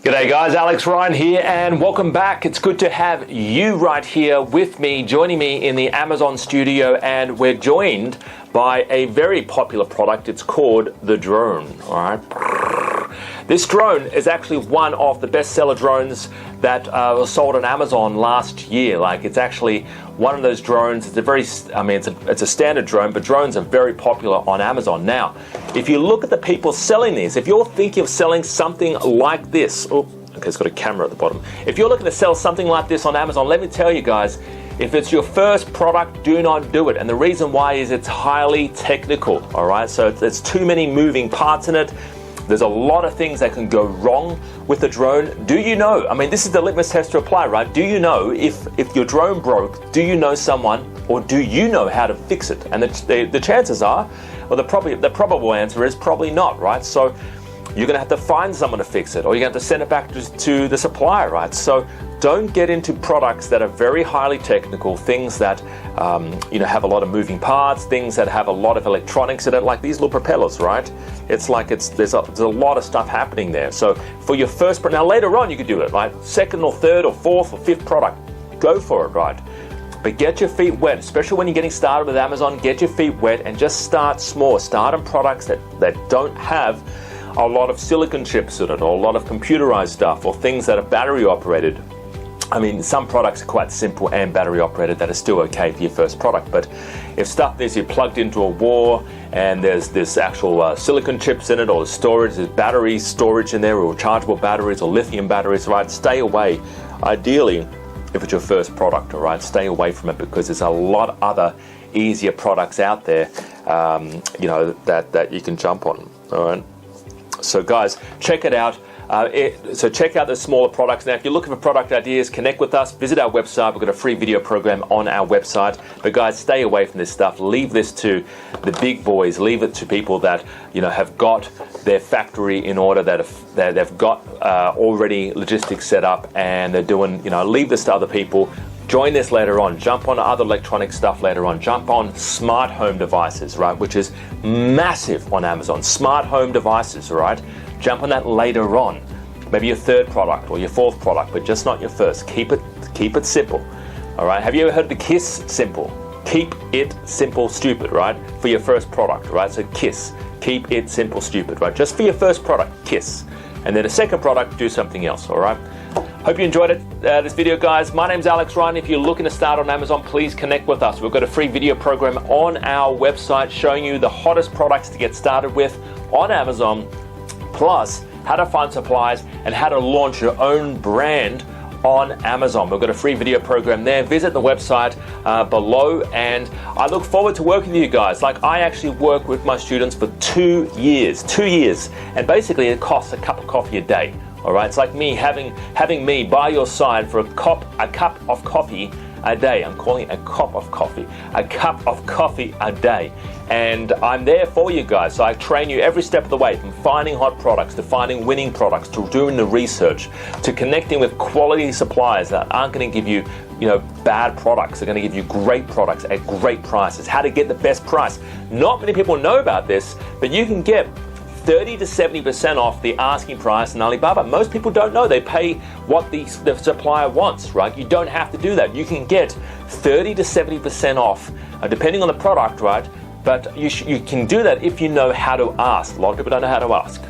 G'day guys, Alex Ryan here and welcome back. It's good to have you right here with me, joining me in the Amazon studio, and we're joined by a very popular product. It's called the drone, all right? This drone is actually one of the bestseller drones that was sold on Amazon last year. Like, it's actually one of those drones. It's a very, it's a standard drone, but drones are very popular on Amazon. Now, if you look at the people selling these, if you're thinking of selling something like this, it's got a camera at the bottom. If you're looking to sell something like this on Amazon, let me tell you guys, if it's your first product, do not do it. And the reason why is it's highly technical, all right? So there's too many moving parts in it. There's a lot of things that can go wrong with the drone. Do you know, this is the litmus test to apply, right? Do you know if your drone broke, do you know someone, or do you know how to fix it? And the chances are, well, the probable answer is probably not, right? So you're gonna have to find someone to fix it, or you're gonna have to send it back to the supplier, right? So don't get into products that are very highly technical, things that have a lot of moving parts, things that have a lot of electronics in it, like these little propellers, right? It's like there's a lot of stuff happening there. So for your first, now later on you could do it, right? Second or third or fourth or fifth product, go for it, right? But get your feet wet, especially when you're getting started with Amazon. Get your feet wet and just start small. Start on products that don't have a lot of silicon chips in it, or a lot of computerized stuff, or things that are battery operated. Some products are quite simple and battery operated that are still okay for your first product, but if stuff is you're plugged into a wall and there's this actual silicon chips in it, or storage, there's battery storage in there, or rechargeable batteries or lithium batteries, right? Stay away. Ideally, if it's your first product, all right, stay away from it, because there's a lot of other easier products out there, that you can jump on, all right? So guys, check it out. So check out the smaller products. Now, if you're looking for product ideas, connect with us, visit our website. We've got a free video program on our website. But guys, stay away from this stuff. Leave this to the big boys. Leave it to people that have got their factory in order, that they've got already logistics set up, and they're doing, leave this to other people. Join this later on. Jump on other electronic stuff later on. Jump on smart home devices, right? Which is massive on Amazon. Smart home devices, right? Jump on that later on. Maybe your third product or your fourth product, but just not your first. Keep it simple, all right? Have you ever heard of the KISS simple? Keep it simple, stupid, right? For your first product, right? So KISS, keep it simple, stupid, right? Just for your first product, KISS. And then a second product, do something else, all right? Hope you enjoyed this video, guys. My name's Alex Ryan. If you're looking to start on Amazon, please connect with us. We've got a free video program on our website showing you the hottest products to get started with on Amazon, plus how to find supplies and how to launch your own brand on Amazon. We've got a free video program there. Visit the website below, and I look forward to working with you guys. Like, I actually work with my students for 2 years, and basically it costs a cup of coffee a day. All right, it's like me having me by your side for a cup of coffee a day. I'm calling it a cup of coffee a day, and I'm there for you guys. So I train you every step of the way, from finding hot products to finding winning products, to doing the research, to connecting with quality suppliers that aren't going to give you bad products. They're going to give you great products at great prices. How to get the best price. Not many people know about this, but you can get 30 to 70% off the asking price in Alibaba. Most people don't know. They pay what the supplier wants, right? You don't have to do that. You can get 30 to 70% off, depending on the product, right? But you can do that if you know how to ask. A lot of people don't know how to ask.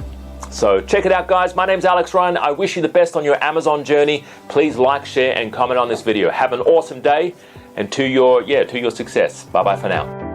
So check it out, guys. My name's Alex Ryan. I wish you the best on your Amazon journey. Please like, share, and comment on this video. Have an awesome day, and to your success. Bye-bye for now.